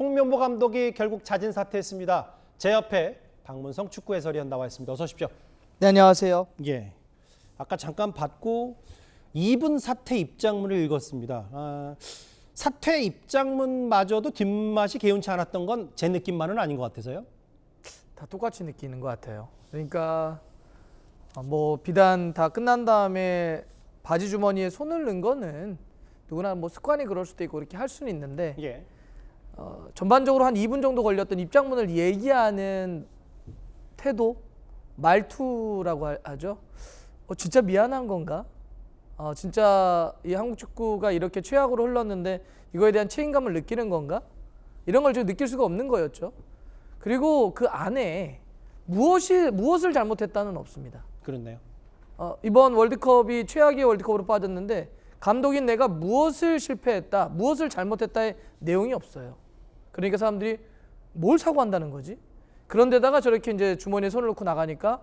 홍명보 감독이 결국 자진 사퇴했습니다. 제 옆에 박문성 축구 해설위원 나와 있습니다. 어서 오십시오. 네, 안녕하세요. 예, 아까 잠깐 받고 2분 사퇴 입장문을 읽었습니다. 사퇴 입장문마저도 뒷맛이 개운치 않았던 건 제 느낌만은 아닌 것 같아서요. 다 똑같이 느끼는 것 같아요. 그러니까 뭐 비단 다 끝난 다음에 바지 주머니에 손을 넣은 거는 누구나 뭐 습관이 그럴 수도 있고 이렇게 할 수는 있는데 예. 전반적으로 한 2분 정도 걸렸던 입장문을 얘기하는 태도, 말투라고 하죠. 진짜 미안한 건가? 진짜 이 한국 축구가 이렇게 최악으로 흘렀는데 이거에 대한 책임감을 느끼는 건가? 이런 걸 좀 느낄 수가 없는 거였죠. 그리고 그 안에 무엇을 잘못했다는 없습니다. 그렇네요. 이번 월드컵이 최악의 월드컵으로 빠졌는데 감독인 내가 무엇을 실패했다, 무엇을 잘못했다의 내용이 없어요. 그러니까 사람들이 뭘 사과한다는 거지? 그런데다가 저렇게 이제 주머니에 손을 넣고 나가니까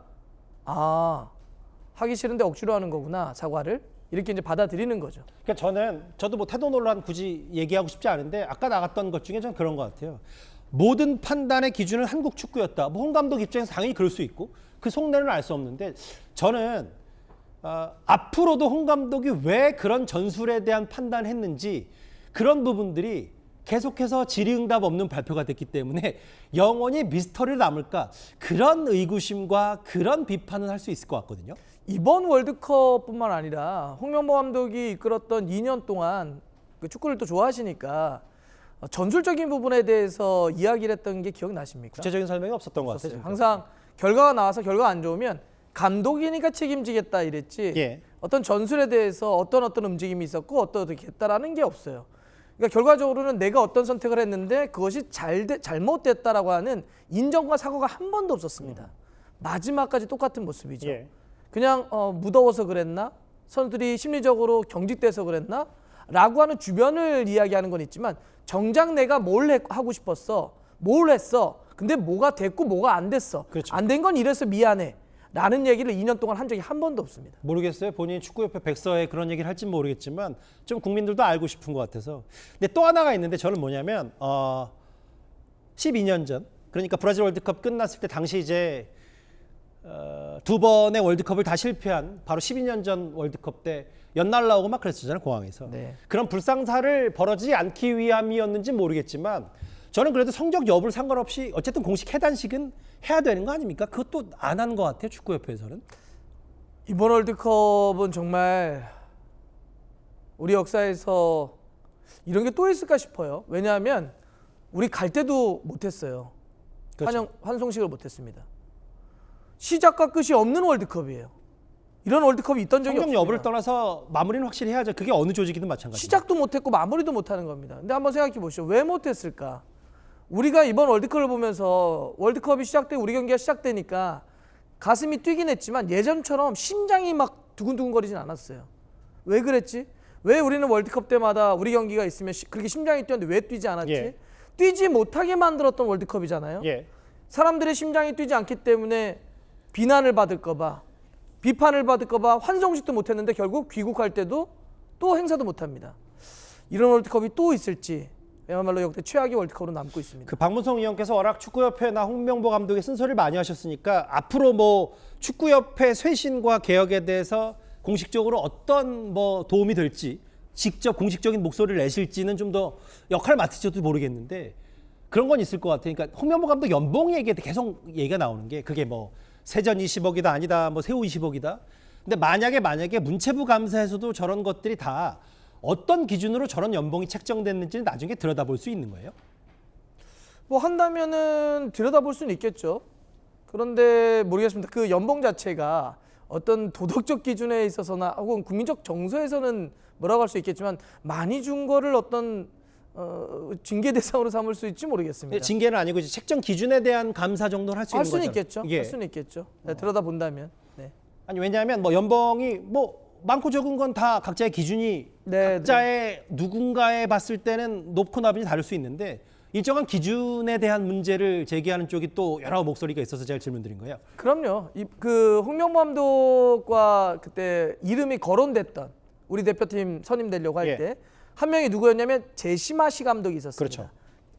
하기 싫은데 억지로 하는 거구나, 사과를. 이렇게 이제 받아들이는 거죠. 그러니까 저도 뭐 태도 논란 굳이 얘기하고 싶지 않은데 아까 나갔던 것 중에 전 그런 것 같아요. 모든 판단의 기준은 한국 축구였다. 뭐 홍 감독 입장에서 당연히 그럴 수 있고 그 속내는 알 수 없는데 저는 앞으로도 홍 감독이 왜 그런 전술에 대한 판단했는지 그런 부분들이 계속해서 질의응답 없는 발표가 됐기 때문에 영원히 미스터리를 남을까 그런 의구심과 그런 비판은 할 수 있을 것 같거든요. 이번 월드컵뿐만 아니라 홍명보 감독이 이끌었던 2년 동안 그 축구를 또 좋아하시니까 전술적인 부분에 대해서 이야기를 했던 게 기억나십니까? 구체적인 설명이 없었던 것 같아요. 항상 결과가 나와서 결과가 안 좋으면 감독이니까 책임지겠다 이랬지. 예. 어떤 전술에 대해서 어떤 움직임이 있었고 어떻게 했다라는 게 없어요. 그러니까 결과적으로는 내가 어떤 선택을 했는데 그것이 잘못됐다라고 하는 인정과 사과가 한 번도 없었습니다. 마지막까지 똑같은 모습이죠. 예. 그냥 무더워서 그랬나? 선수들이 심리적으로 경직돼서 그랬나? 라고 하는 주변을 이야기하는 건 있지만 정작 내가 뭘 하고 싶었어? 뭘 했어? 근데 뭐가 됐고 뭐가 안 됐어? 그렇죠. 안 된 건 이래서 미안해. 라는 얘기를 2년 동안 한 적이 한 번도 없습니다. 모르겠어요. 본인이 축구협회 백서에 그런 얘기를 할지는 모르겠지만 좀 국민들도 알고 싶은 것 같아서. 근데 또 하나가 있는데 저는 뭐냐면 12년 전 그러니까 브라질 월드컵 끝났을 때 당시 이제 두 번의 월드컵을 다 실패한 바로 12년 전 월드컵 때 연날 나오고 막 그랬었잖아요. 공항에서. 네. 그런 불상사를 벌어지지 않기 위함이었는지 모르겠지만 저는 그래도 성적 여부를 상관없이 어쨌든 공식 해단식은 해야 되는 거 아닙니까? 그것도 안 한 것 같아요. 축구협회에서는. 이번 월드컵은 정말 우리 역사에서 이런 게 또 있을까 싶어요. 왜냐하면 우리 갈 때도 못했어요. 그렇죠. 환송식을 못했습니다. 시작과 끝이 없는 월드컵이에요. 이런 월드컵이 있던 적이 성적 없습니다. 여부를 떠나서 마무리는 확실히 해야죠. 그게 어느 조직이든 마찬가지죠. 시작도 못했고 마무리도 못하는 겁니다. 근데 한번 생각해 보시죠. 왜 못했을까? 우리가 이번 월드컵을 보면서 월드컵이 시작되고 우리 경기가 시작되니까 가슴이 뛰긴 했지만 예전처럼 심장이 막 두근두근거리진 않았어요. 왜 그랬지? 왜 우리는 월드컵 때마다 우리 경기가 있으면 그렇게 심장이 뛰었는데 왜 뛰지 않았지? 예. 뛰지 못하게 만들었던 월드컵이잖아요. 예. 사람들의 심장이 뛰지 않기 때문에 비난을 받을까 봐, 비판을 받을까 봐 환송식도 못했는데 결국 귀국할 때도 또 행사도 못합니다. 이런 월드컵이 또 있을지 그야말로 역대 최악의 월드컵으로 남고 있습니다. 그 박문성 의원께서 워낙 축구협회나 홍명보 감독의 쓴소리를 많이 하셨으니까 앞으로 뭐 축구협회 쇄신과 개혁에 대해서 공식적으로 어떤 뭐 도움이 될지 직접 공식적인 목소리를 내실지는 좀 더 역할을 맡으셔도 모르겠는데 그런 건 있을 것 같아요. 그러니까 홍명보 감독 연봉 얘기에 계속 얘기가 나오는 게 그게 뭐 세전 20억이다 아니다 뭐 세후 20억이다. 근데 만약에 문체부 감사에서도 저런 것들이 다 어떤 기준으로 저런 연봉이 책정됐는지는 나중에 들여다볼 수 있는 거예요? 뭐 한다면은 들여다볼 수는 있겠죠. 그런데 모르겠습니다. 그 연봉 자체가 어떤 도덕적 기준에 있어서나 혹은 국민적 정서에서는 뭐라고 할 수 있겠지만 많이 준 거를 어떤 징계 대상으로 삼을 수 있지 모르겠습니다. 징계는 아니고 이제 책정 기준에 대한 감사 정도는 할 수 있는 거죠. 있겠죠. 예. 할 수는 있겠죠. 네, 들여다본다면. 네. 아니 왜냐하면 뭐 연봉이 뭐 많고 적은 건 다 각자의 기준이 각자의 누군가에 봤을 때는 높고 낮이 다를 수 있는데 일정한 기준에 대한 문제를 제기하는 쪽이 또 여러 목소리가 있어서 제가 질문드린 거예요. 그럼요. 그 홍명보 감독과 그때 이름이 거론됐던 우리 대표팀 선임되려고 할 때 한 명이 누구였냐면 제시마시 감독이 있었습니다. 그렇죠.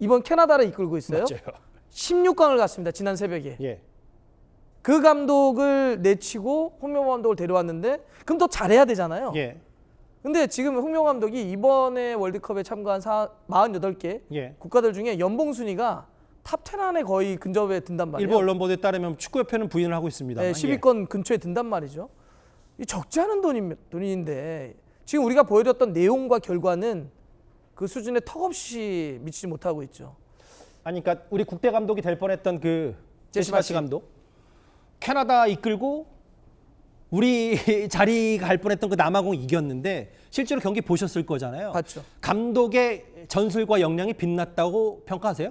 이번 캐나다를 이끌고 있어요. 맞아요. 16강을 갔습니다. 지난 새벽에. 예. 그 감독을 내치고 홍명보 감독을 데려왔는데 그럼 더 잘해야 되잖아요. 예. 근데 지금 홍명보 감독이 이번에 월드컵에 참가한 48개 예. 국가들 중에 연봉 순위가 탑 10 안에 거의 근접에 든단 말이에요. 일부 언론 보도에 따르면 축구협회는 부인을 하고 있습니다. 네, 10위권 근처에 든단 말이죠. 이 적지 않은 돈인데 지금 우리가 보여줬던 내용과 결과는 그 수준에 턱없이 미치지 못하고 있죠. 아니 그러니까 우리 국대 감독이 될 뻔했던 그 제시마시 제시마시. 감독 캐나다 이끌고 우리 자리 갈 뻔했던 그 남아공 이겼는데 실제로 경기 보셨을 거잖아요. 봤죠. 감독의 전술과 역량이 빛났다고 평가하세요?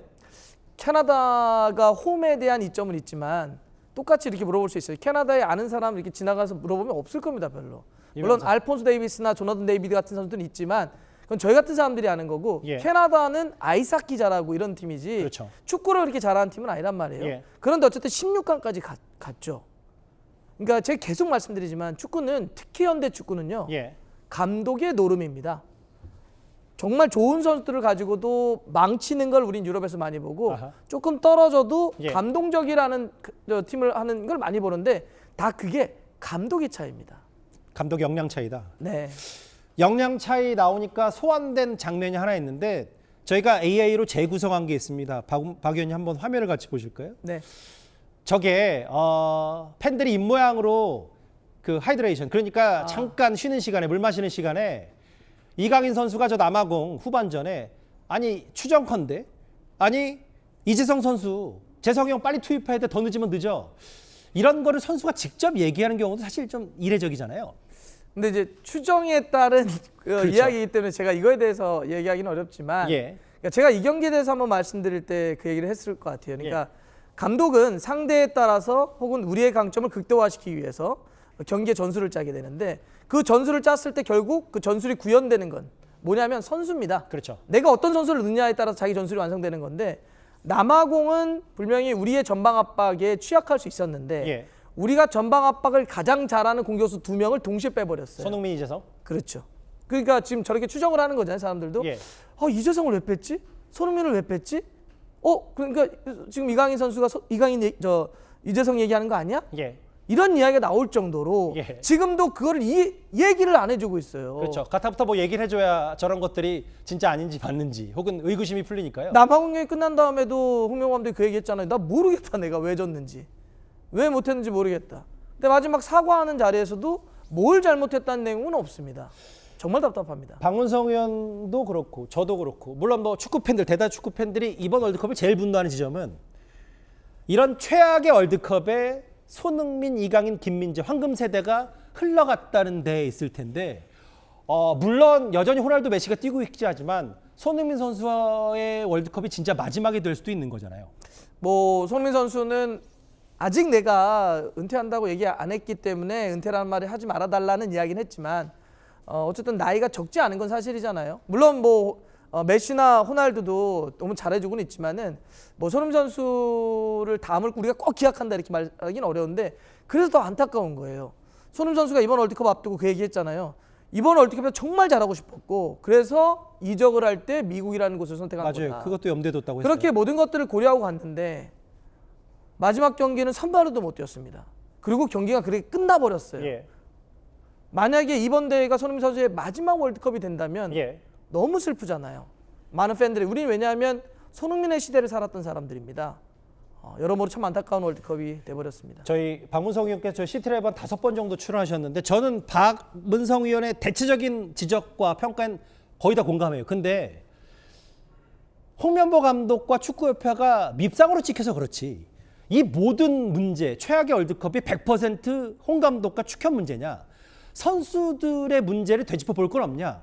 캐나다가 홈에 대한 이점은 있지만 똑같이 이렇게 물어볼 수 있어요. 캐나다에 아는 사람 이렇게 지나가서 물어보면 없을 겁니다, 별로. 물론 알폰소 데이비스나 조나단 데이비드 같은 선수들은 있지만 그건 저희 같은 사람들이 아는 거고 예. 캐나다는 아이스하키 잘하고 이런 팀이지 그렇죠. 축구를 그렇게 잘하는 팀은 아니란 말이에요. 예. 그런데 어쨌든 16강까지 갔죠. 그러니까 제가 계속 말씀드리지만 축구는 특히 현대 축구는요. 예. 감독의 노름입니다. 정말 좋은 선수들을 가지고도 망치는 걸 우린 유럽에서 많이 보고 아하. 조금 떨어져도 예. 감동적이라는 팀을 하는 걸 많이 보는데 다 그게 감독의 차이입니다. 감독 역량 차이다. 네. 역량 차이 나오니까 소환된 장면이 하나 있는데 저희가 AI로 재구성한 게 있습니다. 박 의원님 한번 화면을 같이 보실까요? 네. 저게 팬들이 입모양으로 그 하이드레이션 그러니까 잠깐 쉬는 시간에 물 마시는 시간에 이강인 선수가 저 남아공 후반전에 아니 추정컨대 아니 이재성 선수 재성이 형 빨리 투입해야 돼 더 늦으면 늦어 이런 거를 선수가 직접 얘기하는 경우도 사실 좀 이례적이잖아요. 근데 이제 추정에 따른 그 그렇죠. 이야기이기 때문에 제가 이거에 대해서 얘기하기는 어렵지만 예. 그러니까 제가 이 경기에 대해서 한번 말씀드릴 때 그 얘기를 했을 것 같아요. 그러니까 예. 감독은 상대에 따라서 혹은 우리의 강점을 극대화시키기 위해서 경기의 전술을 짜게 되는데 그 전술을 짰을 때 결국 그 전술이 구현되는 건 뭐냐면 선수입니다. 그렇죠. 내가 어떤 선수를 넣느냐에 따라서 자기 전술이 완성되는 건데 남아공은 분명히 우리의 전방 압박에 취약할 수 있었는데 예. 우리가 전방 압박을 가장 잘하는 공격수 2명을 동시에 빼버렸어요. 손흥민 이재성. 그렇죠. 그러니까 지금 저렇게 추정을 하는 거잖아요, 사람들도. 예. 이재성을 왜 뺐지? 손흥민을 왜 뺐지? 그러니까 지금 이강인 선수가 이재성 얘기하는 거 아니야? 예. 이런 이야기가 나올 정도로 예. 지금도 그거를 얘기를 안 해주고 있어요. 그렇죠. 가타부터 뭐 얘기를 해줘야 저런 것들이 진짜 아닌지 맞는지 혹은 의구심이 풀리니까요. 남아공 경기 끝난 다음에도 홍명보 감독이 그 얘기했잖아요. 나 모르겠다, 내가 왜 졌는지, 왜 못했는지 모르겠다. 근데 마지막 사과하는 자리에서도 뭘 잘못했다는 내용은 없습니다. 정말 답답합니다. 박문성 의원도 그렇고 저도 그렇고 물론 뭐 축구 팬들 대다수 축구 팬들이 이번 월드컵을 제일 분노하는 지점은 이런 최악의 월드컵에 손흥민, 이강인, 김민재 황금 세대가 흘러갔다는 데에 있을 텐데 물론 여전히 호날두, 메시가 뛰고 있지 하지만 손흥민 선수의 월드컵이 진짜 마지막이 될 수도 있는 거잖아요. 뭐 손흥민 선수는 아직 내가 은퇴한다고 얘기 안 했기 때문에 은퇴라는 말을 하지 말아달라는 이야기는 했지만 어쨌든 나이가 적지 않은 건 사실이잖아요. 물론 뭐 메시나 호날두도 너무 잘해주고는 있지만은 뭐 손흥민 선수를 다음을 우리가 꼭 기약한다 이렇게 말하기는 어려운데 그래서 더 안타까운 거예요. 손흥민 선수가 이번 월드컵 앞두고 그 얘기했잖아요. 이번 월드컵에서 정말 잘하고 싶었고 그래서 이적을 할 때 미국이라는 곳을 선택한 맞아요. 거다. 그것도 염두에 뒀다고 했어요. 그렇게 모든 것들을 고려하고 갔는데 마지막 경기는 선발로도 못 뛰었습니다. 그리고 경기가 그렇게 끝나버렸어요. 예. 만약에 이번 대회가 손흥민 선수의 마지막 월드컵이 된다면 예. 너무 슬프잖아요. 많은 팬들이. 우리는 왜냐하면 손흥민의 시대를 살았던 사람들입니다. 여러모로 참 안타까운 월드컵이 돼버렸습니다. 저희 박문성 의원께서 저희 시티랩은 5번 정도 출연하셨는데 저는 박문성 의원의 대체적인 지적과 평가엔 거의 다 공감해요. 근데 홍명보 감독과 축구협회가 밉상으로 찍혀서 그렇지 이 모든 문제, 최악의 월드컵이 100%홍 감독과 축협 문제냐 선수들의 문제를 되짚어 볼 건 없냐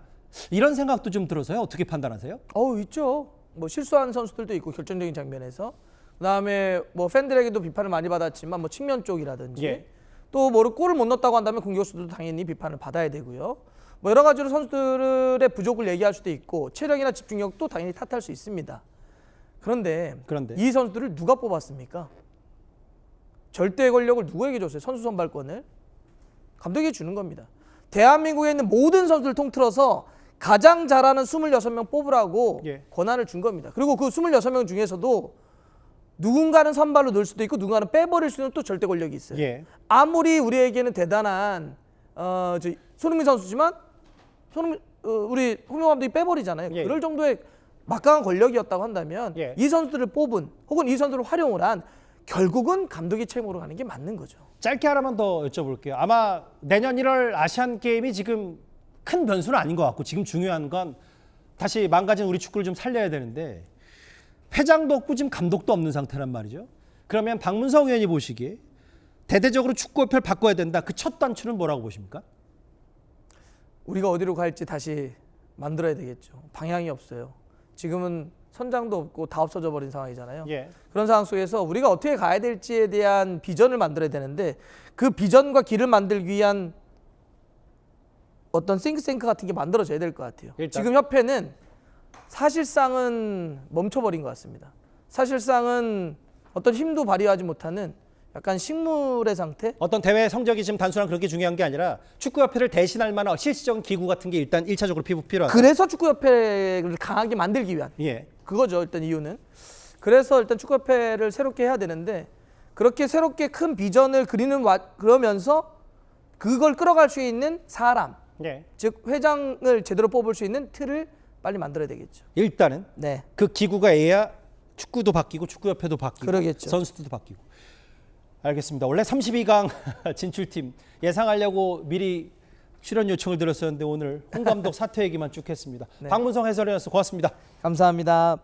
이런 생각도 좀 들어서요. 어떻게 판단하세요? 있죠. 뭐 실수한 선수들도 있고 결정적인 장면에서 그다음에 뭐 팬들에게도 비판을 많이 받았지만 뭐 측면 쪽이라든지 예. 또 뭐 골을 못 넣었다고 한다면 공격수들도 당연히 비판을 받아야 되고요. 뭐 여러 가지로 선수들의 부족을 얘기할 수도 있고 체력이나 집중력도 당연히 탓할 수 있습니다. 그런데 이 선수들을 누가 뽑았습니까? 절대 권력을 누구에게 줬어요? 선수 선발권을 감독이 주는 겁니다. 대한민국에 있는 모든 선수를 통틀어서 가장 잘하는 26명 뽑으라고 예. 권한을 준 겁니다. 그리고 그 26명 중에서도 누군가는 선발로 넣을 수도 있고 누군가는 빼버릴 수는 또 절대 권력이 있어요. 예. 아무리 우리에게는 대단한 손흥민 선수지만 우리 홍명보 감독이 빼버리잖아요. 예. 그럴 정도의 막강한 권력이었다고 한다면 예. 이 선수들을 뽑은 혹은 이 선수들을 활용을 한 결국은 감독의 책임으로 가는 게 맞는 거죠. 짧게 하나만 더 여쭤볼게요. 아마 내년 1월 아시안 게임이 지금 큰 변수는 아닌 것 같고 지금 중요한 건 다시 망가진 우리 축구를 좀 살려야 되는데 회장도 없고 지금 감독도 없는 상태란 말이죠. 그러면 박문성 의원이 보시기에 대대적으로 축구협회를 바꿔야 된다. 그 첫 단추는 뭐라고 보십니까? 우리가 어디로 갈지 다시 만들어야 되겠죠. 방향이 없어요. 지금은 선장도 없고 다 없어져 버린 상황이잖아요. 예. 그런 상황 속에서 우리가 어떻게 가야 될지에 대한 비전을 만들어야 되는데 그 비전과 길을 만들기 위한 어떤 싱크탱크 같은 게 만들어져야 될 것 같아요. 일단. 지금 협회는 사실상은 멈춰버린 것 같습니다. 사실상은 어떤 힘도 발휘하지 못하는 약간 식물의 상태? 어떤 대회 성적이 지금 단순한 그렇게 중요한 게 아니라 축구협회를 대신할 만한 실질적인 기구 같은 게 일단 1차적으로 필요하다. 그래서 축구협회를 강하게 만들기 위한 예. 그거죠. 일단 이유는. 그래서 일단 축구협회를 새롭게 해야 되는데 그렇게 새롭게 큰 비전을 그러면서 그걸 끌어갈 수 있는 사람, 예. 즉 회장을 제대로 뽑을 수 있는 틀을 빨리 만들어야 되겠죠. 일단은 네. 그 기구가 해야 축구도 바뀌고 축구협회도 바뀌고 그러겠죠. 선수들도 바뀌고. 알겠습니다. 원래 32강 진출팀 예상하려고 미리 출연 요청을 드렸었는데 오늘 홍 감독 사퇴 얘기만 쭉 했습니다. 네. 박문성 해설위원이었습니다. 고맙습니다. 감사합니다.